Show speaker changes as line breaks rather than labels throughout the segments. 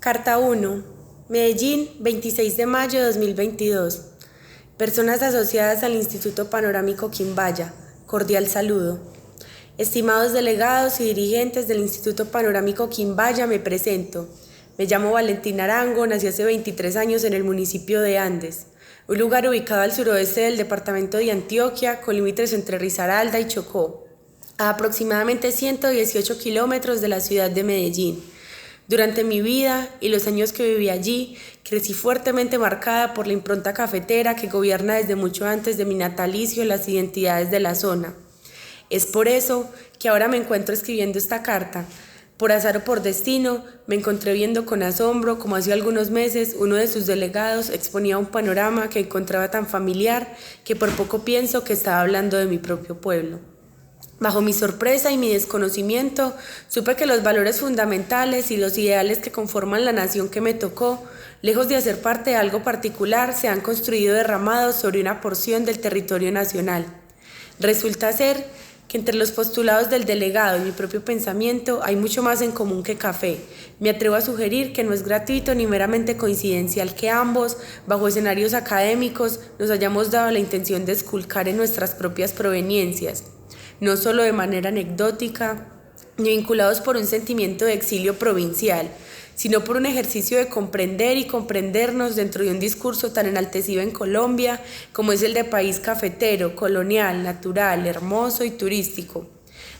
Carta 1. Medellín, 26 de mayo de 2022. Personas asociadas al Instituto Panorámico Quimbaya. Cordial saludo. Estimados delegados y dirigentes del Instituto Panorámico Quimbaya, me presento. Me llamo Valentina Arango, nací hace 23 años en el municipio de Andes, un lugar ubicado al suroeste del departamento de Antioquia, con límites entre Risaralda y Chocó, a aproximadamente 118 kilómetros de la ciudad de Medellín. Durante mi vida y los años que viví allí, crecí fuertemente marcada por la impronta cafetera que gobierna desde mucho antes de mi natalicio las identidades de la zona. Es por eso que ahora me encuentro escribiendo esta carta. Por azar o por destino, me encontré viendo con asombro como hace algunos meses uno de sus delegados exponía un panorama que encontraba tan familiar que por poco pienso que estaba hablando de mi propio pueblo. Bajo mi sorpresa y mi desconocimiento, supe que los valores fundamentales y los ideales que conforman la nación que me tocó, lejos de hacer parte de algo particular, se han construido derramados sobre una porción del territorio nacional. Resulta ser que entre los postulados del delegado y mi propio pensamiento hay mucho más en común que café. Me atrevo a sugerir que no es gratuito ni meramente coincidencial que ambos, bajo escenarios académicos, nos hayamos dado la intención de esculcar en nuestras propias proveniencias, no solo de manera anecdótica, ni vinculados por un sentimiento de exilio provincial, sino por un ejercicio de comprender y comprendernos dentro de un discurso tan enaltecido en Colombia como es el de país cafetero, colonial, natural, hermoso y turístico.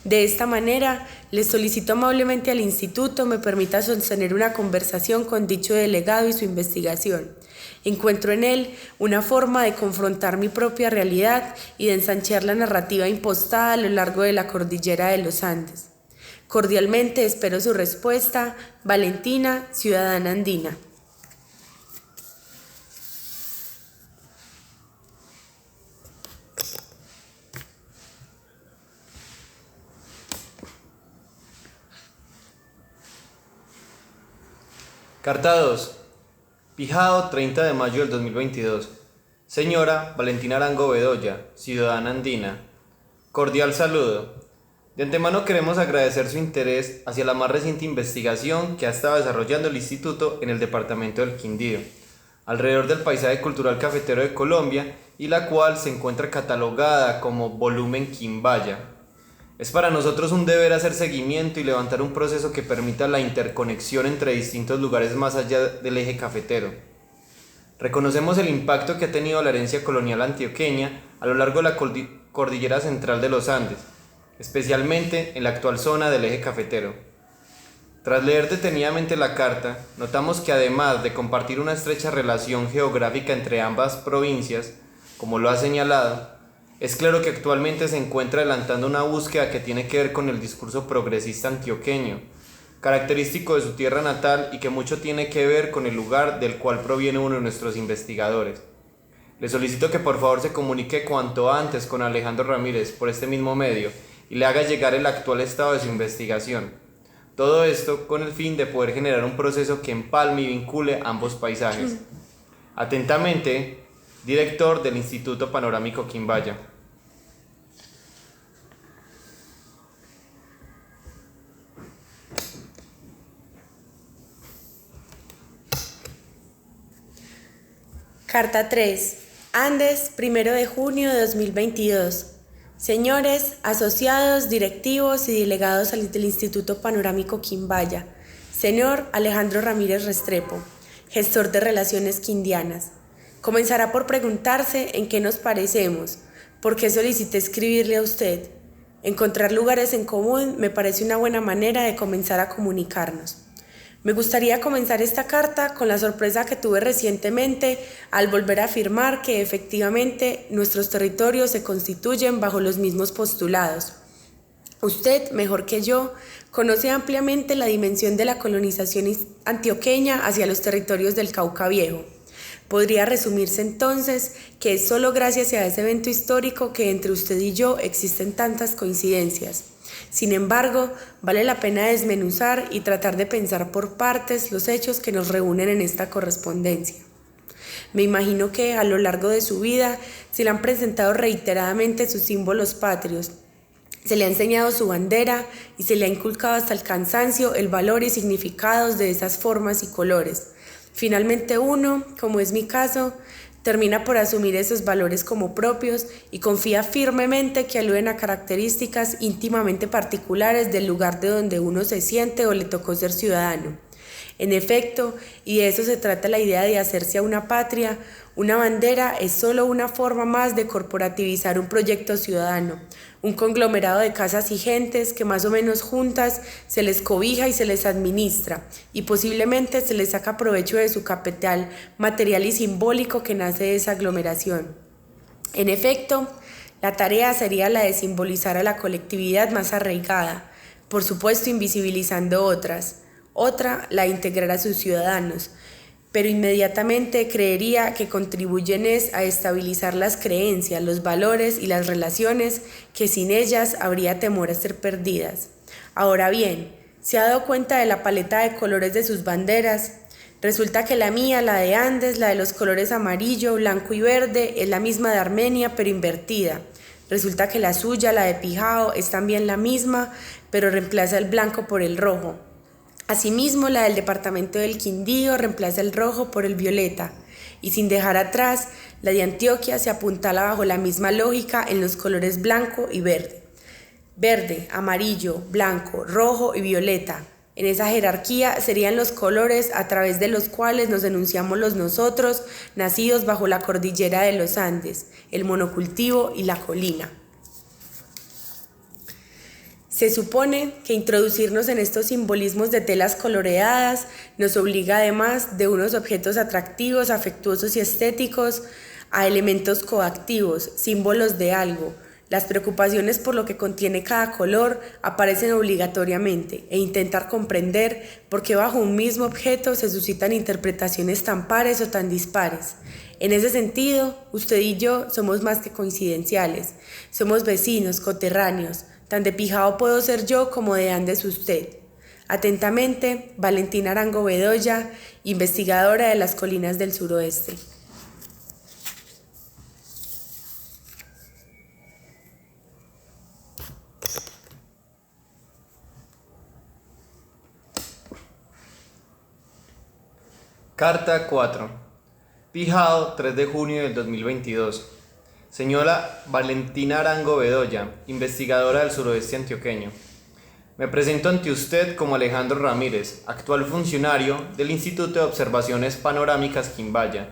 De esta manera, les solicito amablemente al Instituto me permita sostener una conversación con dicho delegado y su investigación. Encuentro en él una forma de confrontar mi propia realidad y de ensanchar la narrativa impostada a lo largo de la cordillera de los Andes. Cordialmente espero su respuesta. Valentina, ciudadana andina.
Carta 2. Pijao, 30 de mayo del 2022. Señora Valentina Arango Bedoya, ciudadana andina. Cordial saludo. De antemano queremos agradecer su interés hacia la más reciente investigación que ha estado desarrollando el Instituto en el departamento del Quindío, alrededor del paisaje cultural cafetero de Colombia, y la cual se encuentra catalogada como Volumen Quimbaya. Es para nosotros un deber hacer seguimiento y levantar un proceso que permita la interconexión entre distintos lugares más allá del eje cafetero. Reconocemos el impacto que ha tenido la herencia colonial antioqueña a lo largo de la cordillera central de los Andes, especialmente en la actual zona del eje cafetero. Tras leer detenidamente la carta, notamos que además de compartir una estrecha relación geográfica entre ambas provincias, como lo ha señalado, es claro que actualmente se encuentra adelantando una búsqueda que tiene que ver con el discurso progresista antioqueño, característico de su tierra natal y que mucho tiene que ver con el lugar del cual proviene uno de nuestros investigadores. Le solicito que por favor se comunique cuanto antes con Alejandro Ramírez por este mismo medio y le haga llegar el actual estado de su investigación. Todo esto con el fin de poder generar un proceso que empalme y vincule ambos paisajes. Atentamente, director del Instituto Panorámico Quimbaya.
Carta 3. Andes, 1 de junio de 2022. Señores, asociados, directivos y delegados del Instituto Panorámico Quimbaya. Señor Alejandro Ramírez Restrepo, gestor de Relaciones Quindianas. Comenzará por preguntarse en qué nos parecemos, por qué solicité escribirle a usted. Encontrar lugares en común me parece una buena manera de comenzar a comunicarnos. Me gustaría comenzar esta carta con la sorpresa que tuve recientemente al volver a afirmar que efectivamente nuestros territorios se constituyen bajo los mismos postulados. Usted, mejor que yo, conoce ampliamente la dimensión de la colonización antioqueña hacia los territorios del Cauca Viejo. Podría resumirse entonces que es solo gracias a ese evento histórico que entre usted y yo existen tantas coincidencias. Sin embargo, vale la pena desmenuzar y tratar de pensar por partes los hechos que nos reúnen en esta correspondencia. Me imagino que a lo largo de su vida se le han presentado reiteradamente sus símbolos patrios, Se le ha enseñado su bandera y se le ha inculcado hasta el cansancio el valor y significados de esas formas y colores. Finalmente uno, como es mi caso, termina por asumir esos valores como propios y confía firmemente que aluden a características íntimamente particulares del lugar de donde uno se siente o le tocó ser ciudadano. En efecto, y de eso se trata la idea de hacerse a una patria, una bandera es solo una forma más de corporativizar un proyecto ciudadano, un conglomerado de casas y gentes que más o menos juntas se les cobija y se les administra, y posiblemente se les saca provecho de su capital material y simbólico que nace de esa aglomeración. En efecto, la tarea sería la de simbolizar a la colectividad más arraigada, por supuesto invisibilizando otras. Otra, la de integrar a sus ciudadanos, pero inmediatamente creería que contribuyen a estabilizar las creencias, los valores y las relaciones que sin ellas habría temor a ser perdidas. Ahora bien, ¿se ha dado cuenta de la paleta de colores de sus banderas? Resulta que la mía, la de Andes, la de los colores amarillo, blanco y verde, es la misma de Armenia, pero invertida. Resulta que la suya, la de Pijao, es también la misma, pero reemplaza el blanco por el rojo. Asimismo, la del departamento del Quindío reemplaza el rojo por el violeta, y sin dejar atrás, la de Antioquia se apuntala bajo la misma lógica en los colores blanco y verde. Verde, amarillo, blanco, rojo y violeta. En esa jerarquía serían los colores a través de los cuales nos enunciamos los nosotros, nacidos bajo la cordillera de los Andes, el monocultivo y la colina. Se supone que introducirnos en estos simbolismos de telas coloreadas nos obliga además de unos objetos atractivos, afectuosos y estéticos a elementos coactivos, símbolos de algo. Las preocupaciones por lo que contiene cada color aparecen obligatoriamente e intentar comprender por qué bajo un mismo objeto se suscitan interpretaciones tan pares o tan dispares. En ese sentido, usted y yo somos más que coincidenciales, somos vecinos, coterráneos. Tan de Pijao puedo ser yo como de Andes usted. Atentamente, Valentina Arango Bedoya, investigadora de las colinas del suroeste.
Carta 4. Pijao, 3 de junio del 2022. Señora Valentina Arango Bedoya, investigadora del suroeste antioqueño. Me presento ante usted como Alejandro Ramírez, actual funcionario del Instituto de Observaciones Panorámicas Quimbaya.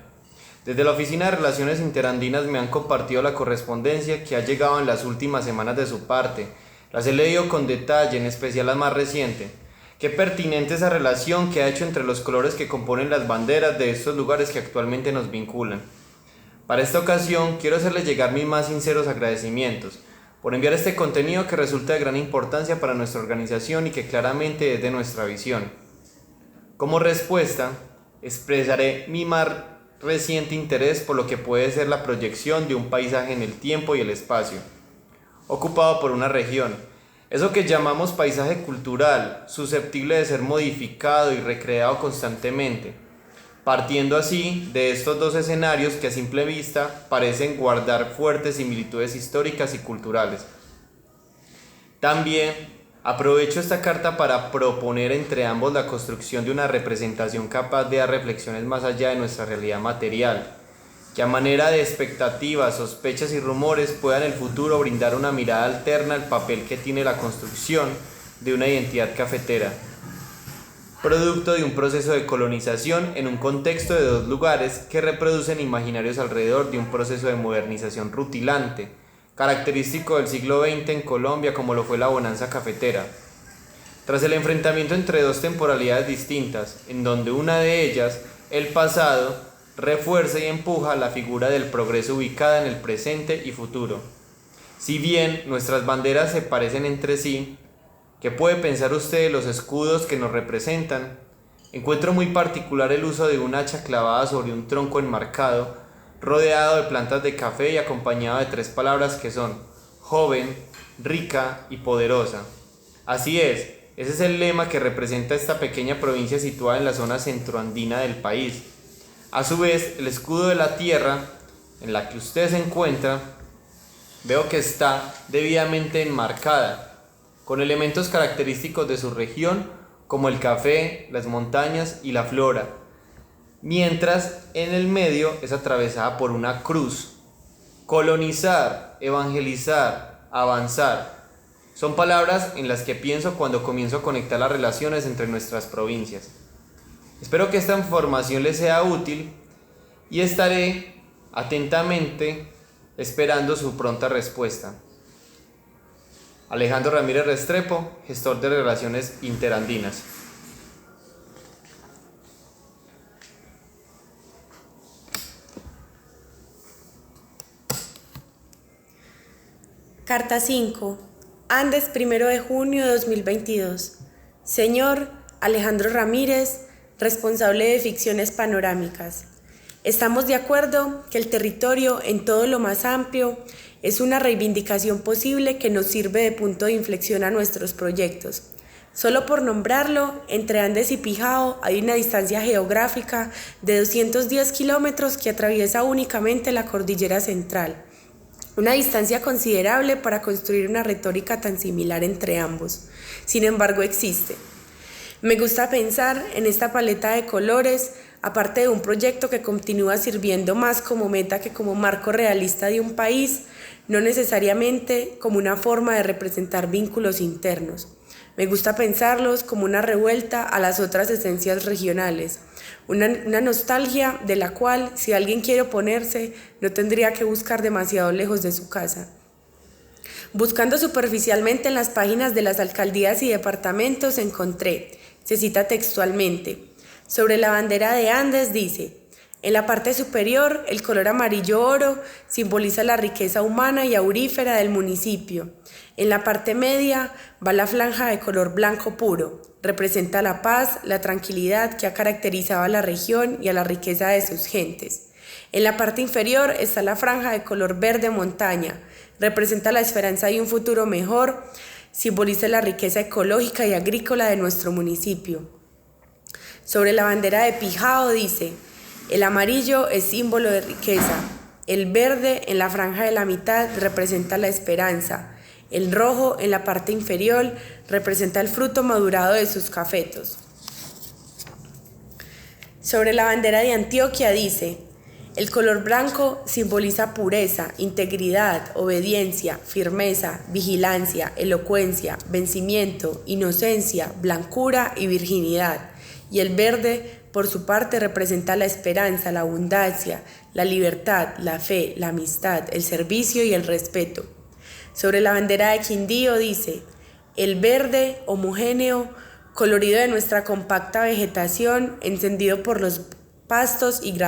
Desde la Oficina de Relaciones Interandinas me han compartido la correspondencia que ha llegado en las últimas semanas de su parte. Las he leído con detalle, en especial la más reciente. Qué pertinente esa relación que ha hecho entre los colores que componen las banderas de estos lugares que actualmente nos vinculan. Para esta ocasión quiero hacerles llegar mis más sinceros agradecimientos por enviar este contenido que resulta de gran importancia para nuestra organización y que claramente es de nuestra visión. Como respuesta, expresaré mi más reciente interés por lo que puede ser la proyección de un paisaje en el tiempo y el espacio, ocupado por una región. Eso que llamamos paisaje cultural, susceptible de ser modificado y recreado constantemente, partiendo así de estos dos escenarios que a simple vista parecen guardar fuertes similitudes históricas y culturales. También aprovecho esta carta para proponer entre ambos la construcción de una representación capaz de dar reflexiones más allá de nuestra realidad material, que a manera de expectativas, sospechas y rumores pueda en el futuro brindar una mirada alterna al papel que tiene la construcción de una identidad cafetera, producto de un proceso de colonización en un contexto de dos lugares que reproducen imaginarios alrededor de un proceso de modernización rutilante, característico del siglo XX en Colombia como lo fue la bonanza cafetera. Tras el enfrentamiento entre dos temporalidades distintas, en donde una de ellas, el pasado, refuerza y empuja la figura del progreso ubicada en el presente y futuro. Si bien nuestras banderas se parecen entre sí, ¿qué puede pensar usted de los escudos que nos representan? Encuentro muy particular el uso de un hacha clavada sobre un tronco enmarcado, rodeado de plantas de café y acompañado de tres palabras que son joven, rica y poderosa. Así es, ese es el lema que representa esta pequeña provincia situada en la zona centroandina del país. A su vez, el escudo de la tierra en la que usted se encuentra Veo que está debidamente enmarcada, con elementos característicos de su región, como el café, las montañas y la flora, mientras en el medio es atravesada por una cruz. Colonizar, evangelizar, avanzar, son palabras en las que pienso cuando comienzo a conectar las relaciones entre nuestras provincias. Espero que esta información les sea útil y estaré atentamente esperando su pronta respuesta. Alejandro Ramírez Restrepo, gestor de Relaciones Interandinas.
Carta 5. Andes, 1 de junio de 2022. Señor Alejandro Ramírez, responsable de Ficciones Panorámicas. Estamos de acuerdo que el territorio, en todo lo más amplio, es una reivindicación posible que nos sirve de punto de inflexión a nuestros proyectos. Solo por nombrarlo, entre Andes y Pijao hay una distancia geográfica de 210 kilómetros que atraviesa únicamente la cordillera central. Una distancia considerable para construir una retórica tan similar entre ambos. Sin embargo, existe. Me gusta pensar en esta paleta de colores, aparte de un proyecto que continúa sirviendo más como meta que como marco realista de un país, no necesariamente como una forma de representar vínculos internos. Me gusta pensarlos como una revuelta a las otras esencias regionales, una nostalgia de la cual, si alguien quiere oponerse, no tendría que buscar demasiado lejos de su casa. Buscando superficialmente en las páginas de las alcaldías y departamentos encontré, se cita textualmente, sobre la bandera de Andes dice: en la parte superior, el color amarillo oro simboliza la riqueza humana y aurífera del municipio. En la parte media va la franja de color blanco puro, representa la paz, la tranquilidad que ha caracterizado a la región y a la riqueza de sus gentes. En la parte inferior está la franja de color verde montaña, representa la esperanza de un futuro mejor, simboliza la riqueza ecológica y agrícola de nuestro municipio. Sobre la bandera de Pijao dice: el amarillo es símbolo de riqueza, el verde en la franja de la mitad representa la esperanza, el rojo en la parte inferior representa el fruto madurado de sus cafetos. Sobre la bandera de Antioquia dice: el color blanco simboliza pureza, integridad, obediencia, firmeza, vigilancia, elocuencia, vencimiento, inocencia, blancura y virginidad. Y el verde, por su parte, representa la esperanza, la abundancia, la libertad, la fe, la amistad, el servicio y el respeto. Sobre la bandera de Quindío dice: el verde homogéneo, colorido de nuestra compacta vegetación, encendido por los pastos y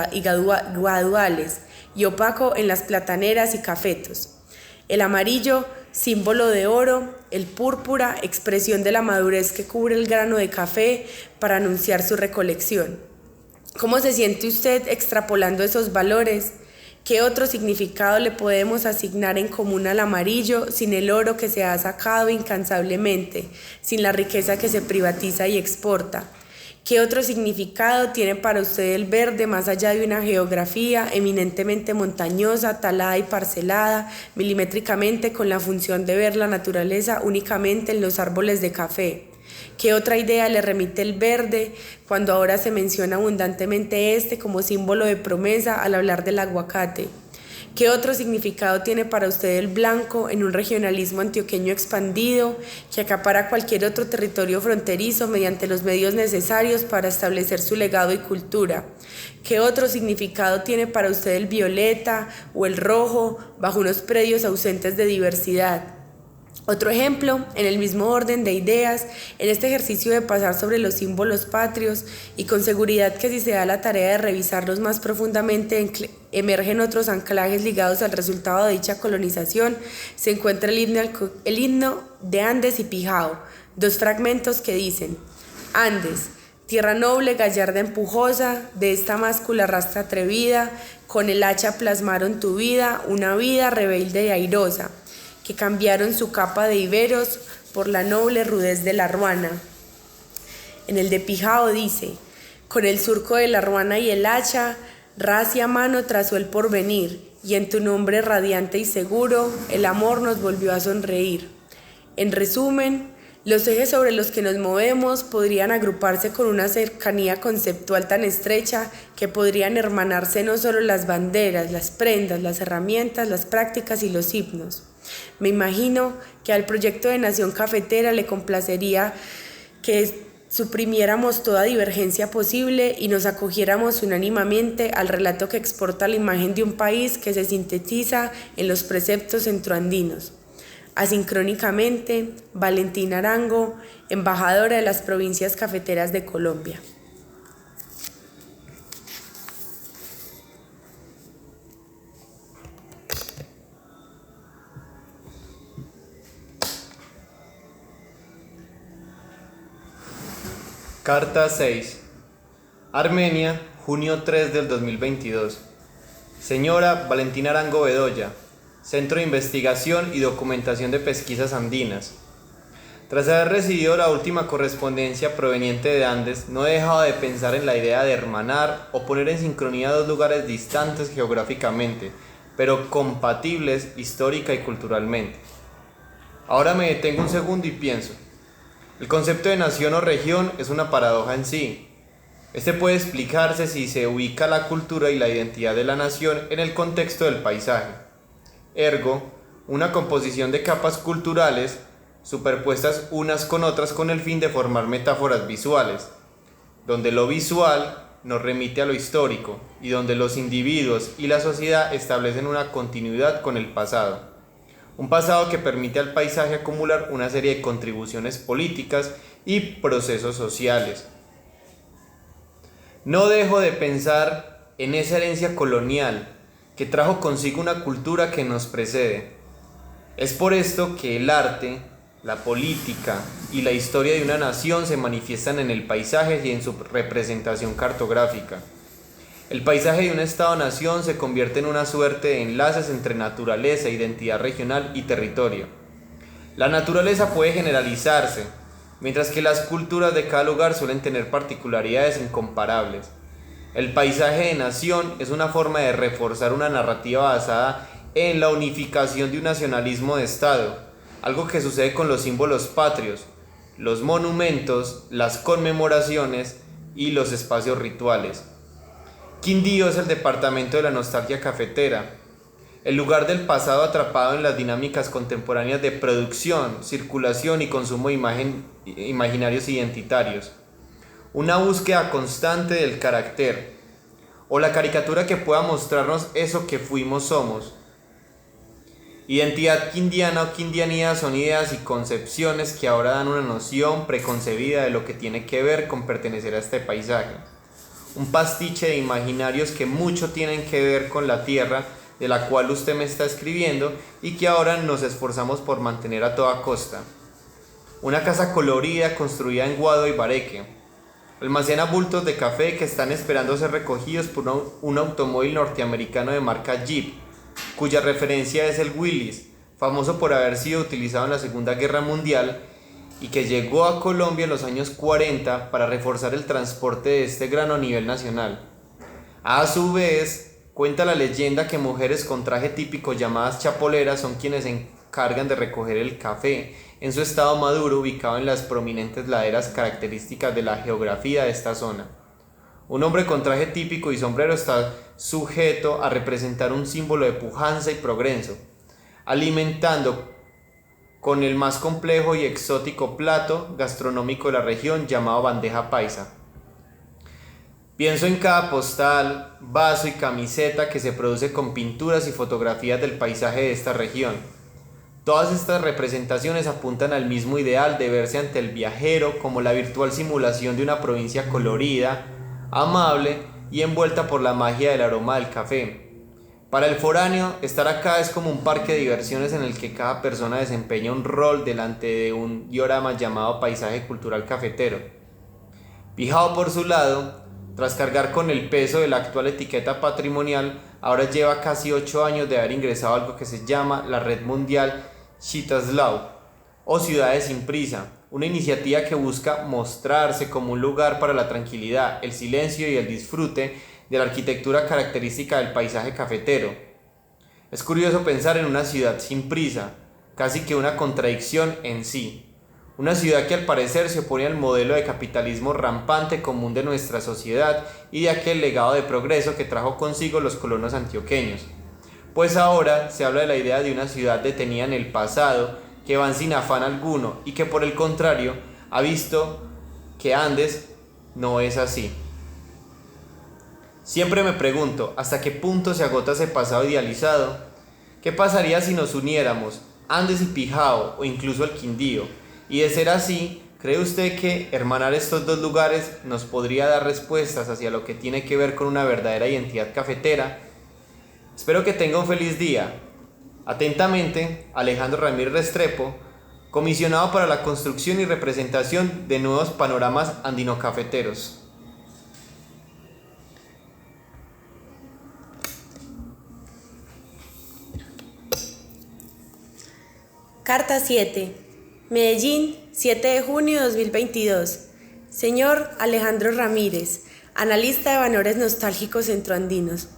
guaduales, y opaco en las plataneras y cafetos. El amarillo, símbolo de oro, el púrpura, expresión de la madurez que cubre el grano de café para anunciar su recolección. ¿Cómo se siente usted extrapolando esos valores? ¿Qué otro significado le podemos asignar en común al amarillo sin el oro que se ha sacado incansablemente, sin la riqueza que se privatiza y exporta? ¿Qué otro significado tiene para usted el verde más allá de una geografía eminentemente montañosa, talada y parcelada milimétricamente con la función de ver la naturaleza únicamente en los árboles de café? ¿Qué otra idea le remite el verde cuando ahora se menciona abundantemente este como símbolo de promesa al hablar del aguacate? ¿Qué otro significado tiene para usted el blanco en un regionalismo antioqueño expandido que acapara cualquier otro territorio fronterizo mediante los medios necesarios para establecer su legado y cultura? ¿Qué otro significado tiene para usted el violeta o el rojo bajo unos predios ausentes de diversidad? Otro ejemplo, en el mismo orden de ideas, en este ejercicio de pasar sobre los símbolos patrios y con seguridad que si se da la tarea de revisarlos más profundamente emergen otros anclajes ligados al resultado de dicha colonización, se encuentra el himno de Andes y Pijao, dos fragmentos que dicen: Andes, tierra noble, gallarda, empujosa, de esta máscula rastra atrevida, con el hacha plasmaron tu vida, una vida rebelde y airosa, que cambiaron su capa de iberos por la noble rudez de la ruana. En el de Pijao dice: con el surco de la ruana y el hacha, racia mano trazó el porvenir, y en tu nombre radiante y seguro, el amor nos volvió a sonreír. En resumen, los ejes sobre los que nos movemos podrían agruparse con una cercanía conceptual tan estrecha que podrían hermanarse no solo las banderas, las prendas, las herramientas, las prácticas y los himnos. Me imagino que al proyecto de Nación Cafetera le complacería que suprimiéramos toda divergencia posible y nos acogiéramos unánimemente al relato que exporta la imagen de un país que se sintetiza en los preceptos centroandinos. Asincrónicamente, Valentina Arango, embajadora de las provincias cafeteras de Colombia.
Carta 6. Armenia, junio 3 del 2022. Señora Valentina Arango Bedoya, Centro de Investigación y Documentación de Pesquisas Andinas. Tras haber recibido la última correspondencia proveniente de Andes, no he dejado de pensar en la idea de hermanar o poner en sincronía dos lugares distantes geográficamente, pero compatibles histórica y culturalmente. Ahora me detengo un segundo y pienso. El concepto de nación o región es una paradoja en sí. Este puede explicarse si se ubica la cultura y la identidad de la nación en el contexto del paisaje. Ergo, una composición de capas culturales superpuestas unas con otras con el fin de formar metáforas visuales, donde lo visual nos remite a lo histórico y donde los individuos y la sociedad establecen una continuidad con el pasado. Un pasado que permite al paisaje acumular una serie de contribuciones políticas y procesos sociales. No dejo de pensar en esa herencia colonial que trajo consigo una cultura que nos precede. Es por esto que el arte, la política y la historia de una nación se manifiestan en el paisaje y en su representación cartográfica. El paisaje de un Estado-nación se convierte en una suerte de enlaces entre naturaleza, identidad regional y territorio. La naturaleza puede generalizarse, mientras que las culturas de cada lugar suelen tener particularidades incomparables. El paisaje de nación es una forma de reforzar una narrativa basada en la unificación de un nacionalismo de Estado, algo que sucede con los símbolos patrios, los monumentos, las conmemoraciones y los espacios rituales. Quindío es el departamento de la nostalgia cafetera, el lugar del pasado atrapado en las dinámicas contemporáneas de producción, circulación y consumo de imaginarios identitarios. Una búsqueda constante del carácter, o la caricatura que pueda mostrarnos eso que fuimos somos. Identidad quindiana o quindianidad son ideas y concepciones que ahora dan una noción preconcebida de lo que tiene que ver con pertenecer a este paisaje. Un pastiche de imaginarios que mucho tienen que ver con la tierra de la cual usted me está escribiendo y que ahora nos esforzamos por mantener a toda costa. Una casa colorida construida en Guado y Bareque. Almacena bultos de café que están esperando ser recogidos por un automóvil norteamericano de marca Jeep, cuya referencia es el Willys, famoso por haber sido utilizado en la Segunda Guerra Mundial y que llegó a Colombia en los años 40 para reforzar el transporte de este grano a nivel nacional. A su vez, cuenta la leyenda que mujeres con traje típico llamadas chapoleras son quienes se encargan de recoger el café en su estado maduro ubicado en las prominentes laderas características de la geografía de esta zona. Un hombre con traje típico y sombrero está sujeto a representar un símbolo de pujanza y progreso, alimentando con el más complejo y exótico plato gastronómico de la región llamado bandeja paisa. Pienso en cada postal, vaso y camiseta que se produce con pinturas y fotografías del paisaje de esta región. Todas estas representaciones apuntan al mismo ideal de verse ante el viajero como la virtual simulación de una provincia colorida, amable y envuelta por la magia del aroma del café. Para el foráneo, estar acá es como un parque de diversiones en el que cada persona desempeña un rol delante de un diorama llamado paisaje cultural cafetero. Pijao por su lado, tras cargar con el peso de la actual etiqueta patrimonial, ahora lleva casi 8 años de haber ingresado a algo que se llama la Red Mundial Chitaslao, o Ciudades sin Prisa, una iniciativa que busca mostrarse como un lugar para la tranquilidad, el silencio y el disfrute de la arquitectura característica del paisaje cafetero. Es curioso pensar en una ciudad sin prisa, casi que una contradicción en sí. Una ciudad que al parecer se opone al modelo de capitalismo rampante común de nuestra sociedad y de aquel legado de progreso que trajo consigo los colonos antioqueños. Pues ahora se habla de la idea de una ciudad detenida en el pasado, que van sin afán alguno y que por el contrario ha visto que Andes no es así. Siempre me pregunto hasta qué punto se agota ese pasado idealizado. ¿Qué pasaría si nos uniéramos, Andes y Pijao o incluso el Quindío? Y de ser así, ¿cree usted que hermanar estos dos lugares nos podría dar respuestas hacia lo que tiene que ver con una verdadera identidad cafetera? Espero que tenga un feliz día. Atentamente, Alejandro Ramírez Restrepo, comisionado para la construcción y representación de nuevos panoramas andino-cafeteros.
Carta 7. Medellín, 7 de junio de 2022. Señor Alejandro Ramírez, analista de valores nostálgicos centroandinos.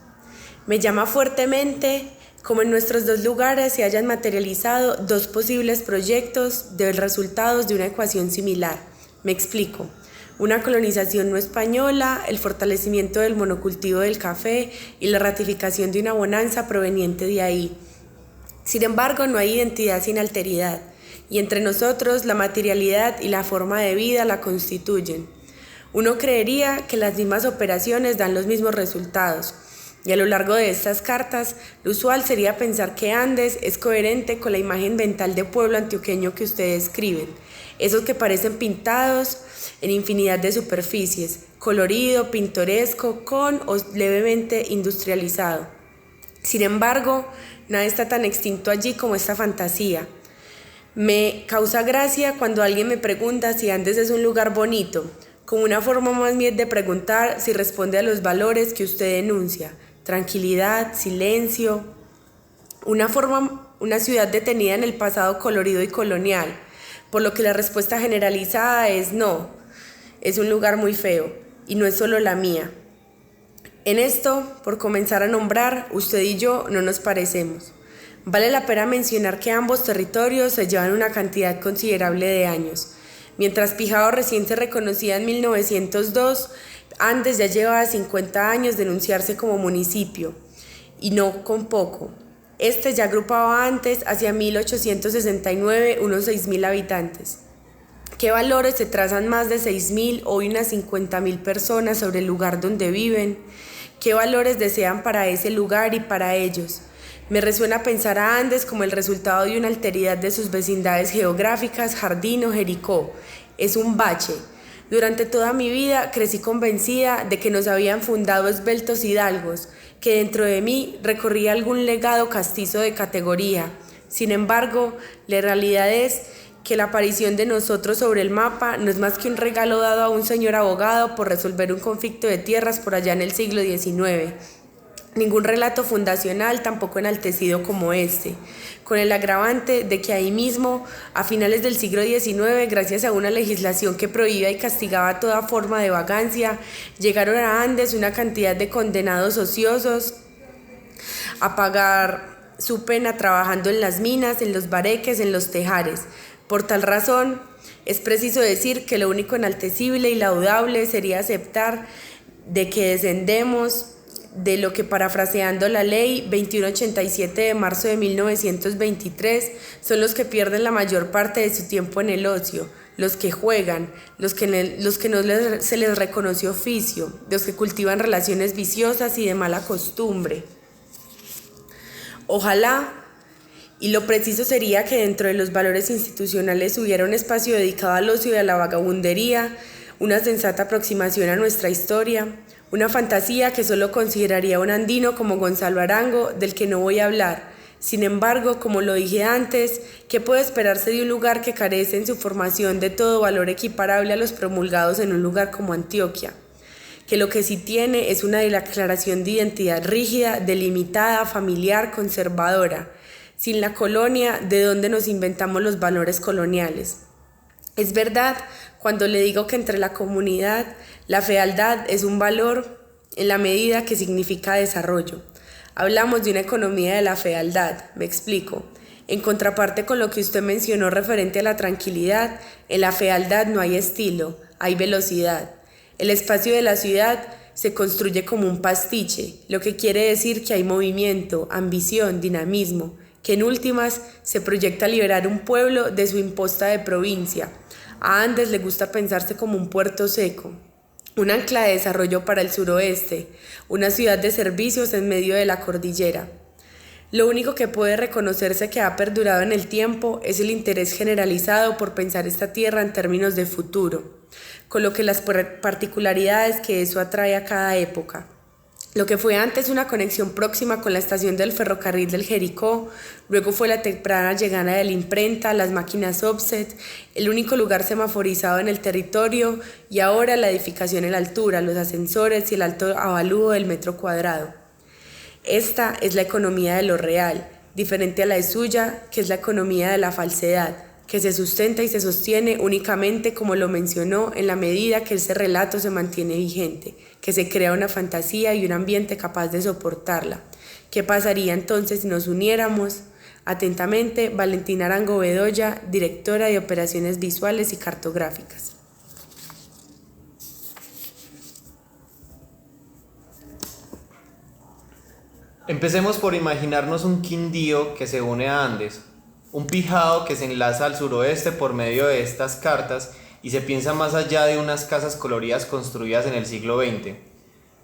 Me llama fuertemente como en nuestros dos lugares se hayan materializado dos posibles proyectos de resultados de una ecuación similar. Me explico. Una colonización no española, el fortalecimiento del monocultivo del café y la ratificación de una bonanza proveniente de ahí. Sin embargo, no hay identidad sin alteridad, y entre nosotros la materialidad y la forma de vida la constituyen. Uno creería que las mismas operaciones dan los mismos resultados, y a lo largo de estas cartas, lo usual sería pensar que Andes es coherente con la imagen mental de pueblo antioqueño que ustedes escriben, esos que parecen pintados en infinidad de superficies, colorido, pintoresco, con o levemente industrializado. Sin embargo, nada está tan extinto allí como esta fantasía. Me causa gracia cuando alguien me pregunta si Andes es un lugar bonito, como una forma más bien de preguntar si responde a los valores que usted denuncia: tranquilidad, silencio, una ciudad detenida en el pasado colorido y colonial, por lo que la respuesta generalizada es no, es un lugar muy feo, y no es solo la mía. En esto, por comenzar a nombrar, usted y yo no nos parecemos. Vale la pena mencionar que ambos territorios se llevan una cantidad considerable de años. Mientras Pijao recién se reconocía en 1902, Andes ya llevaba 50 años de enunciarse como municipio, y no con poco. Este ya agrupaba antes, hacia 1869, unos 6.000 habitantes. ¿Qué valores se trazan más de 6.000, hoy unas 50.000 personas sobre el lugar donde viven? ¿Qué valores desean para ese lugar y para ellos? Me resuena pensar a Andes como el resultado de una alteridad de sus vecindades geográficas, Jardín o Jericó. Es un bache. Durante toda mi vida crecí convencida de que nos habían fundado esbeltos hidalgos, que dentro de mí recorría algún legado castizo de categoría. Sin embargo, la realidad es que la aparición de nosotros sobre el mapa no es más que un regalo dado a un señor abogado por resolver un conflicto de tierras por allá en el siglo XIX. Ningún relato fundacional tampoco enaltecido como este, con el agravante de que ahí mismo, a finales del siglo XIX, gracias a una legislación que prohibía y castigaba toda forma de vagancia, llegaron a Andes una cantidad de condenados ociosos a pagar su pena trabajando en las minas, en los bareques, en los tejares. Por tal razón, es preciso decir que lo único enaltecible y laudable sería aceptar de que descendemos de lo que, parafraseando la ley 2187 de marzo de 1923, son los que pierden la mayor parte de su tiempo en el ocio, los que juegan, los que no se les reconoce oficio, los que cultivan relaciones viciosas y de mala costumbre. Ojalá, y lo preciso sería que dentro de los valores institucionales hubiera un espacio dedicado al ocio y a la vagabundería, una sensata aproximación a nuestra historia, una fantasía que solo consideraría un andino como Gonzalo Arango, del que no voy a hablar. Sin embargo, como lo dije antes, ¿qué puede esperarse de un lugar que carece en su formación de todo valor equiparable a los promulgados en un lugar como Antioquia? Que lo que sí tiene es una declaración de identidad rígida, delimitada, familiar, conservadora, sin la colonia de donde nos inventamos los valores coloniales. Es verdad cuando le digo que entre la comunidad la fealdad es un valor en la medida que significa desarrollo. Hablamos de una economía de la fealdad, me explico. En contraparte con lo que usted mencionó referente a la tranquilidad, en la fealdad no hay estilo, hay velocidad. El espacio de la ciudad se construye como un pastiche, lo que quiere decir que hay movimiento, ambición, dinamismo, que en últimas se proyecta liberar un pueblo de su imposta de provincia. A Andes le gusta pensarse como un puerto seco, un ancla de desarrollo para el suroeste, una ciudad de servicios en medio de la cordillera. Lo único que puede reconocerse que ha perdurado en el tiempo es el interés generalizado por pensar esta tierra en términos de futuro, con lo que las particularidades que eso atrae a cada época. Lo que fue antes una conexión próxima con la estación del ferrocarril del Jericó, luego fue la temprana llegada de la imprenta, las máquinas offset, el único lugar semaforizado en el territorio y ahora la edificación en la altura, los ascensores y el alto avalúo del metro cuadrado. Esta es la economía de lo real, diferente a la de suya, que es la economía de la falsedad, que se sustenta y se sostiene únicamente como lo mencionó en la medida que ese relato se mantiene vigente, que se crea una fantasía y un ambiente capaz de soportarla. ¿Qué pasaría entonces si nos uniéramos? Atentamente, Valentina Arango Bedoya, directora de Operaciones Visuales y Cartográficas.
Empecemos por imaginarnos un Quindío que se une a Andes, un Pijao que se enlaza al suroeste por medio de estas cartas y se piensa más allá de unas casas coloridas construidas en el siglo XX.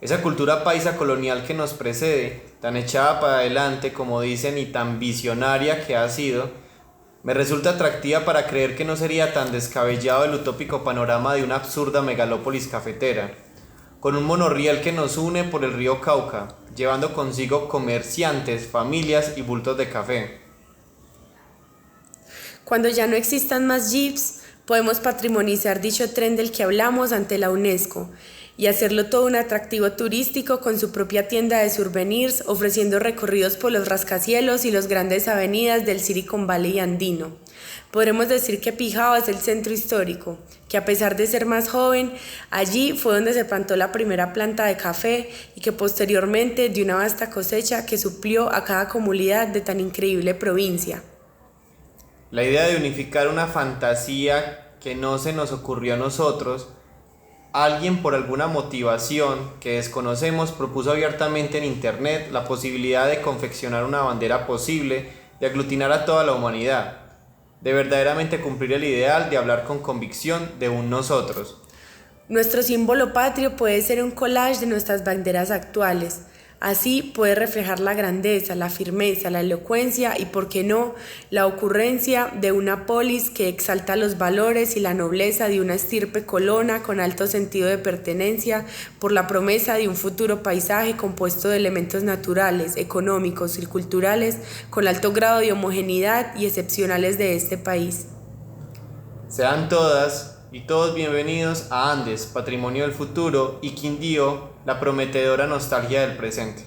Esa cultura paisa colonial que nos precede, tan echada para adelante como dicen y tan visionaria que ha sido, me resulta atractiva para creer que no sería tan descabellado el utópico panorama de una absurda megalópolis cafetera, con un monorriel que nos une por el río Cauca, llevando consigo comerciantes, familias y bultos de café.
Cuando ya no existan más jeeps, podemos patrimonizar dicho tren del que hablamos ante la UNESCO y hacerlo todo un atractivo turístico con su propia tienda de souvenirs, ofreciendo recorridos por los rascacielos y las grandes avenidas del Silicon Valley andino. Podremos decir que Pijao es el centro histórico, que a pesar de ser más joven, allí fue donde se plantó la primera planta de café y que posteriormente dio una vasta cosecha que suplió a cada comunidad de tan increíble provincia.
La idea de unificar una fantasía que no se nos ocurrió a nosotros, alguien por alguna motivación que desconocemos propuso abiertamente en internet la posibilidad de confeccionar una bandera posible de aglutinar a toda la humanidad, de verdaderamente cumplir el ideal de hablar con convicción de un nosotros.
Nuestro símbolo patrio puede ser un collage de nuestras banderas actuales. Así puede reflejar la grandeza, la firmeza, la elocuencia y, por qué no, la ocurrencia de una polis que exalta los valores y la nobleza de una estirpe colona con alto sentido de pertenencia por la promesa de un futuro paisaje compuesto de elementos naturales, económicos y culturales con alto grado de homogeneidad y excepcionales de este país.
Sean todas y todos bienvenidos a Andes, Patrimonio del Futuro, y Quindío, la prometedora nostalgia del presente.